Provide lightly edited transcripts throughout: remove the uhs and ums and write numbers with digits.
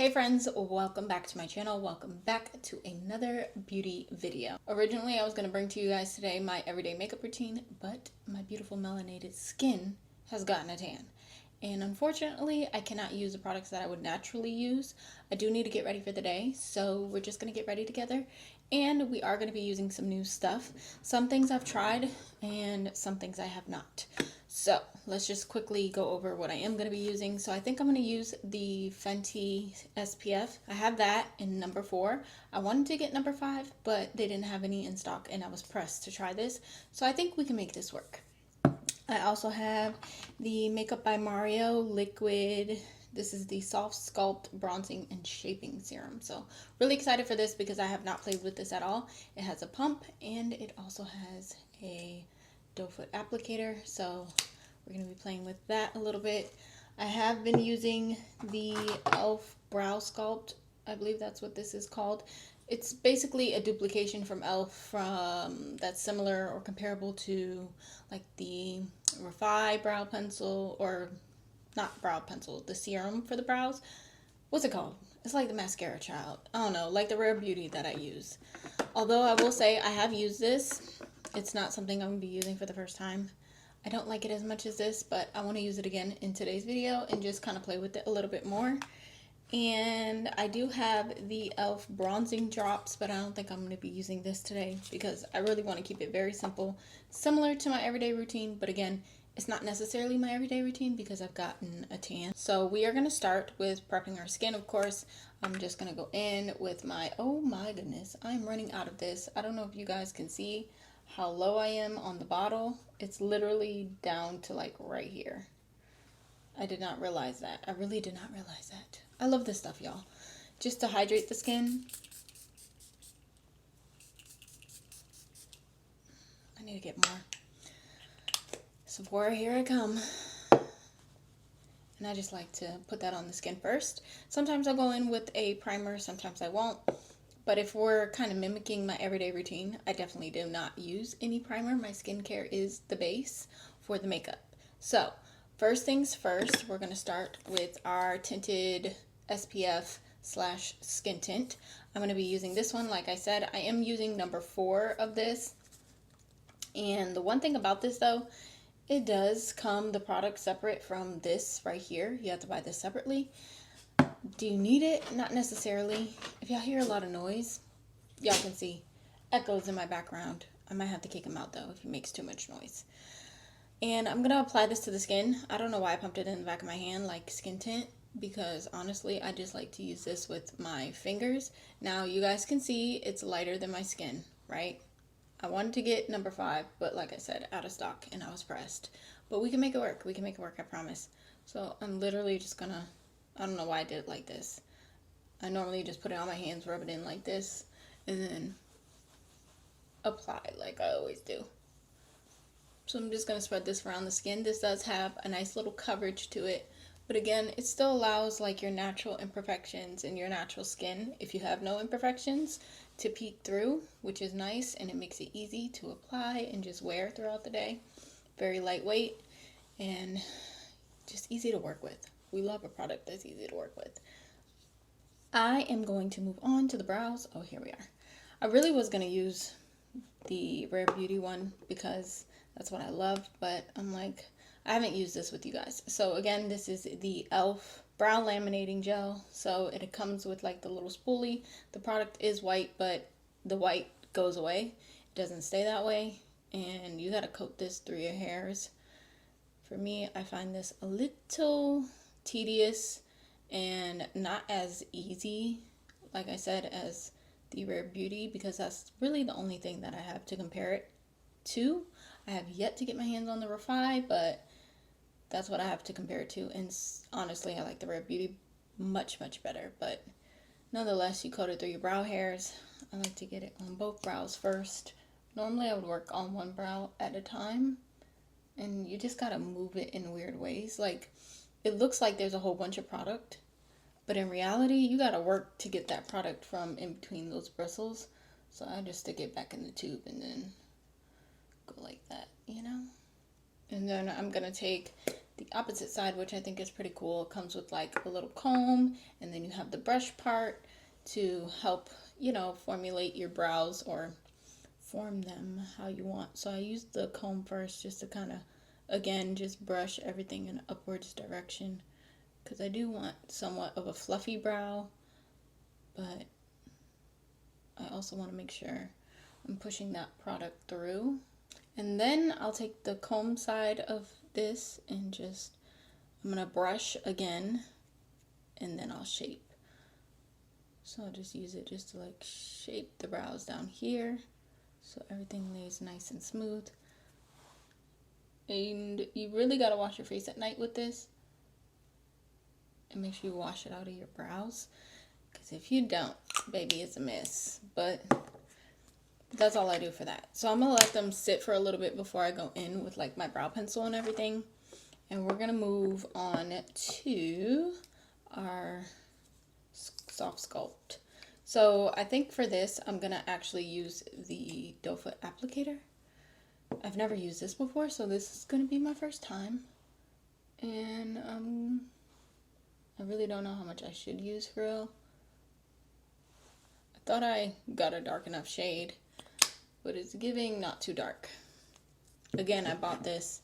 Hey friends, welcome back to my channel. Welcome back to another beauty video. Originally, I was going to bring to you guys today my everyday makeup routine, but my beautiful melanated skin has gotten a tan. And unfortunately, I cannot use the products that I would naturally use. I do need to get ready for the day, so we're just going to get ready together. And we are going to be using some new stuff. Some things I've tried and some things I have not. So let's just quickly go over what I am going to be using. So I think I'm going to use the Fenty SPF. I have that in number 4. I wanted to get number 5, but they didn't have any in stock and I was pressed to try this. So I think we can make this work. I also have the Makeup by Mario liquid. This is the Soft Sculpt Bronzing and Shaping Serum. So really excited for this because I have not played with this at all. It has a pump and it also has a doe foot applicator. So we're going to be playing with that a little bit. I have been using the e.l.f. Brow Sculpt. I believe that's what this is called. It's basically a duplication from e.l.f. That's similar or comparable to like the Refi brow pencil, or not brow pencil, the serum for the brows. What's it called? It's like the mascara child. I don't know, like the Rare Beauty that I use. Although I will say I have used this. It's not something I'm going to be using for the first time. I don't like it as much as this, but I want to use it again in today's video and just kind of play with it a little bit more. And I do have the e.l.f. bronzing drops, but I don't think I'm going to be using this today because I really want to keep it very simple, similar to my everyday routine. But again, it's not necessarily my everyday routine because I've gotten a tan. So we are going to start with prepping our skin, of course. I'm just going to go in with my, oh my goodness, I'm running out of this. I don't know if you guys can see how low I am on the bottle. It's literally down to like right here. I did not realize that. I really did not realize that. I love this stuff, y'all. Just to hydrate the skin. I need to get more. Sephora, here I come. And I just like to put that on the skin first. Sometimes I'll go in with a primer, sometimes I won't. But if we're kind of mimicking my everyday routine, I definitely do not use any primer. My skincare is the base for the makeup. So, first things first, we're going to start with our tinted SPF / skin tint. I'm going to be using this one. Like I said, I am using number 4 of this. And the one thing about this though, it does come the product separate from this right here. You have to buy this separately. Do you need it? Not necessarily. If y'all hear a lot of noise, y'all can see echoes in my background. I might have to kick him out though if he makes too much noise. And I'm going to apply this to the skin. I don't know why I pumped it in the back of my hand like skin tint, because honestly I just like to use this with my fingers. Now you guys can see it's lighter than my skin, right? I wanted to get number 5, but like I said, out of stock and I was pressed. But we can make it work. We can make it work, I promise. So I'm literally just going to, I don't know why I did it like this. I normally just put it on my hands, rub it in like this, and then apply like I always do. So I'm just going to spread this around the skin. This does have a nice little coverage to it. But again, it still allows like your natural imperfections in your natural skin, if you have no imperfections, to peek through, which is nice. And it makes it easy to apply and just wear throughout the day. Very lightweight and just easy to work with. We love a product that's easy to work with. I am going to move on to the brows. Oh, here we are. I really was going to use the Rare Beauty one because that's what I love, but I'm like, I haven't used this with you guys. So again, this is the e.l.f. Brow Laminating Gel. So it comes with like the little spoolie. The product is white, but the white goes away. It doesn't stay that way. And you gotta coat this through your hairs. For me, I find this a little tedious and not as easy, like I said, as the Rare Beauty, because that's really the only thing that I have to compare it to. I have yet to get my hands on the Refi, but that's what I have to compare it to. And honestly, I like the Rare Beauty much, much better. But nonetheless, you coat it through your brow hairs. I like to get it on both brows first. Normally, I would work on one brow at a time. And you just gotta move it in weird ways. Like, it looks like there's a whole bunch of product, but in reality, you gotta work to get that product from in between those bristles. So I just stick it back in the tube and then go like that, you know? And then I'm gonna take the opposite side, which I think is pretty cool. It comes with like a little comb, and then you have the brush part to help, you know, formulate your brows or form them how you want. So I used the comb first just to kind of, again, just brush everything in an upwards direction, because I do want somewhat of a fluffy brow, but I also want to make sure I'm pushing that product through. And then I'll take the comb side of this and just, I'm going to brush again, and then I'll shape. So I'll just use it just to like shape the brows down here so everything lays nice and smooth. And you really got to wash your face at night with this, and make sure you wash it out of your brows, because if you don't, baby, it's a mess. But that's all I do for that. So I'm gonna let them sit for a little bit before I go in with like my brow pencil and everything. And we're gonna move on to our soft sculpt. So I think for this, I'm gonna actually use the doe foot applicator. I've never used this before, so this is gonna be my first time. And I really don't know how much I should use for real. I thought I got a dark enough shade, but it's giving not too dark. Again, I bought this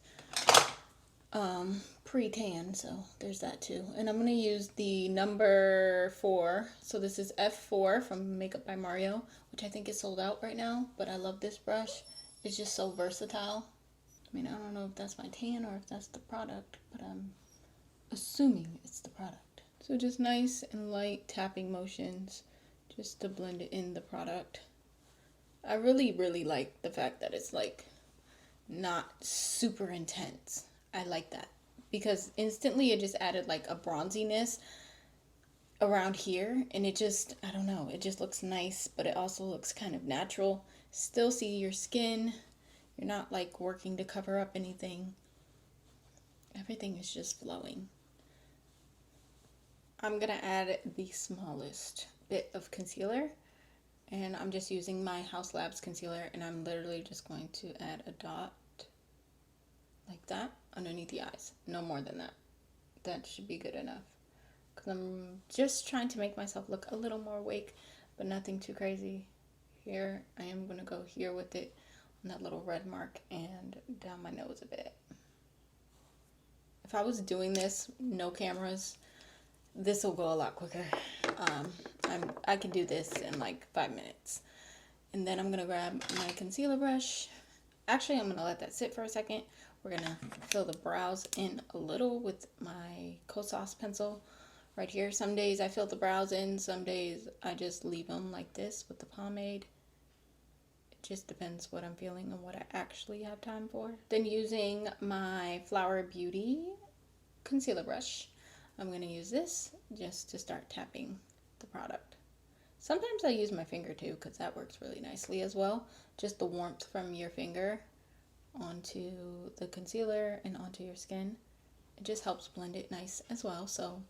pre-tan, so there's that too. And I'm gonna use the number 4. So this is F4 from Makeup by Mario, which I think is sold out right now, but I love this brush. It's just so versatile. I mean, I don't know if that's my tan or if that's the product, but I'm assuming it's the product. So just nice and light tapping motions just to blend it in the product. I really like the fact that it's like not super intense. I like that, because instantly it just added like a bronziness around here, and it just, I don't know, it just looks nice, but it also looks kind of natural. Still see your skin. You're not like working to cover up anything. Everything is just flowing. I'm gonna add the smallest bit of concealer, and I'm just using my Haus Labs concealer, and I'm literally just going to add a dot like that underneath the eyes. No more than that. That should be good enough, because I'm just trying to make myself look a little more awake, but nothing too crazy. Here, I am going to go here with it on that little red mark and down my nose a bit. If I was doing this, no cameras, this will go a lot quicker. I can do this in like 5 minutes. And then I'm going to grab my concealer brush. Actually, I'm going to let that sit for a second. We're going to fill the brows in a little with my HOUS pencil right here. Some days I fill the brows in, some days I just leave them like this with the pomade. It just depends what I'm feeling and what I actually have time for. Then using my Flower Beauty concealer brush, I'm going to use this just to start tapping the product. Sometimes I use my finger too, because that works really nicely as well. Just the warmth from your finger onto the concealer and onto your skin. It just helps blend it nice as well. So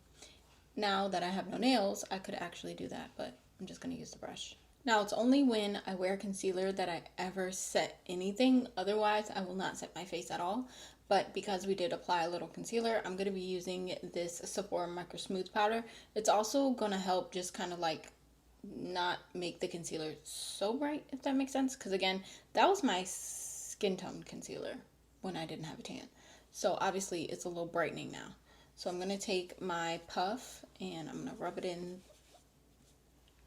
now that I have no nails, I could actually do that, but I'm just going to use the brush. Now, it's only when I wear concealer that I ever set anything. Otherwise, I will not set my face at all. But because we did apply a little concealer, I'm going to be using this Sephora Micro Smooth Powder. It's also going to help just kind of like not make the concealer so bright, if that makes sense. Because again, that was my skin tone concealer when I didn't have a tan. So obviously, it's a little brightening now. So I'm going to take my puff and I'm going to rub it in.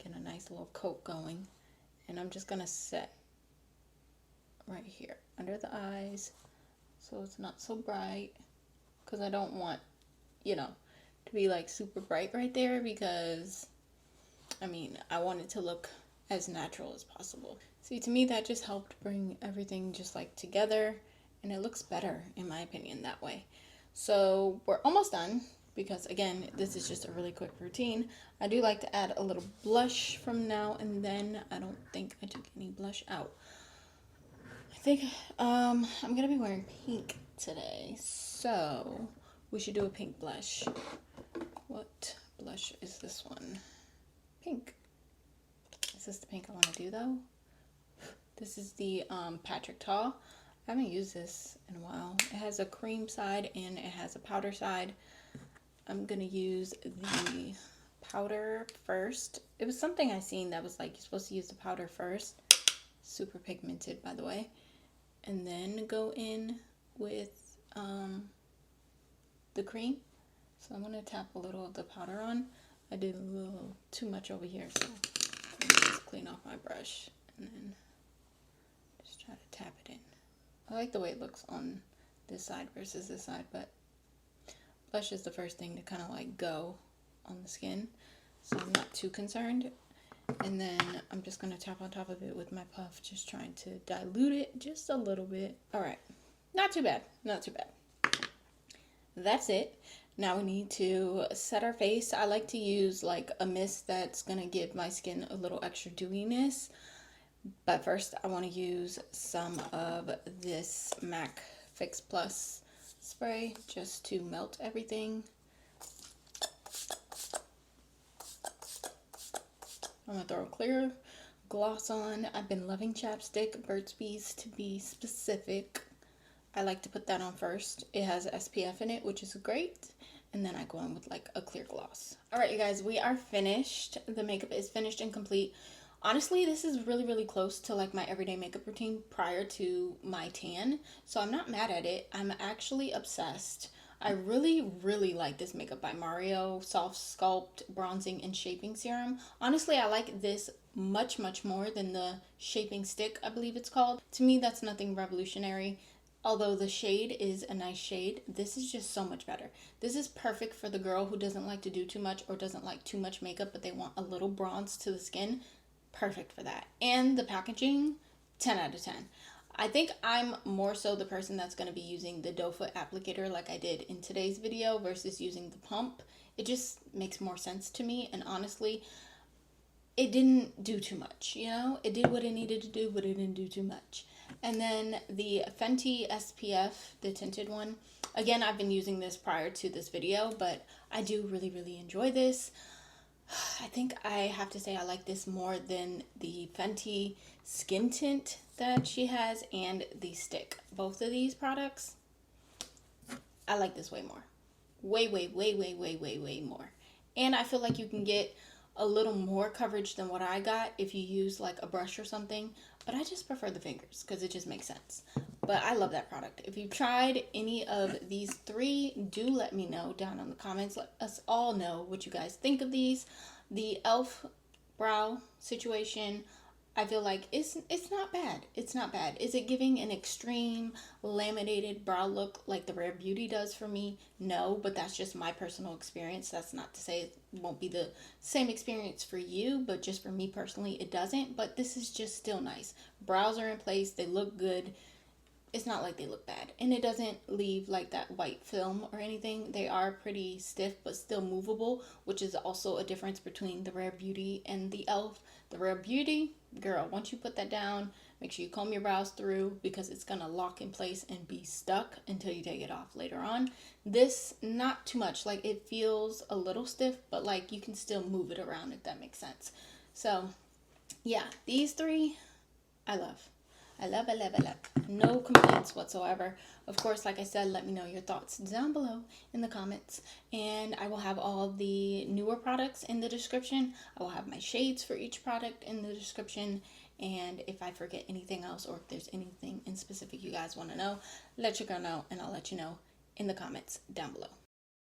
Get a nice little coat going, and I'm just gonna set right here under the eyes so it's not so bright, because I don't want, you know, to be like super bright right there, because I mean, I want it to look as natural as possible. See, to me that just helped bring everything just like together, and it looks better in my opinion that way. So we're almost done, because again, this is just a really quick routine. I do like to add a little blush from now and then. I don't think I took any blush out. I think I'm gonna be wearing pink today, so we should do a pink blush. What blush is this one? Pink. Is this the pink I want to do though? This is the Patrick Ta. I haven't used this in a while. It has a cream side and it has a powder side. I'm gonna use the powder first. It was something I seen that was like you're supposed to use the powder first. Super pigmented, by the way. And then go in with the cream. So I'm gonna tap a little of the powder on. I did a little too much over here, so let me just clean off my brush and then just try to tap it in. I like the way it looks on this side versus this side, but blush is the first thing to kind of like go on the skin, so I'm not too concerned. And then I'm just going to tap on top of it with my puff, just trying to dilute it just a little bit. All right, not too bad, not too bad. That's it. Now we need to set our face. I like to use like a mist that's going to give my skin a little extra dewiness. But first I want to use some of this MAC Fix Plus spray just to melt everything. I'm going to throw a clear gloss on. I've been loving chapstick, Burt's Bees to be specific. I like to put that on first. It has SPF in it, which is great. And then I go in with like a clear gloss. All right, you guys, we are finished. The makeup is finished and complete. Honestly, this is really, really close to like my everyday makeup routine prior to my tan. So I'm not mad at it. I'm actually obsessed. I really, really like this Makeup by Mario Soft Sculpt Bronzing and Shaping Serum. Honestly, I like this much, much more than the Shaping Stick, I believe it's called. To me, that's nothing revolutionary. Although the shade is a nice shade, this is just so much better. This is perfect for the girl who doesn't like to do too much or doesn't like too much makeup, but they want a little bronze to the skin. Perfect for that. And the packaging, 10 out of 10. I think I'm more so the person that's going to be using the doe foot applicator like I did in today's video versus using the pump. It just makes more sense to me, and honestly, it didn't do too much, you know? It did what it needed to do, but it didn't do too much. And then the Fenty SPF, the tinted one. Again, I've been using this prior to this video, but I do really, really enjoy this. I think I have to say I like this more than the Fenty Skin Tint that she has and the stick. Both of these products, I like this way more. Way, way, way, way, way, way, way more. And I feel like you can get a little more coverage than what I got if you use like a brush or something. But I just prefer the fingers because it just makes sense. But I love that product. If you've tried any of these three, do let me know down in the comments. Let us all know what you guys think of these. The e.l.f. brow situation, I feel like it's not bad. It's not bad. Is it giving an extreme laminated brow look like the Rare Beauty does for me? No, but that's just my personal experience. That's not to say it won't be the same experience for you, but just for me personally, it doesn't. But this is just still nice. Brows are in place. They look good. It's not like they look bad, and it doesn't leave like that white film or anything. They are pretty stiff but still movable, which is also a difference between the Rare Beauty and the e.l.f. The Rare Beauty, girl, once you put that down, make sure you comb your brows through because it's gonna lock in place and be stuck until you take it off later on. This, not too much. Like, it feels a little stiff, but like you can still move it around, if that makes sense. So yeah, these three I love. I love, I love, I love. No complaints whatsoever. Of course, like I said, let me know your thoughts down below in the comments. And I will have all the newer products in the description. I will have my shades for each product in the description. And if I forget anything else, or if there's anything in specific you guys want to know, let your girl know, and I'll let you know in the comments down below.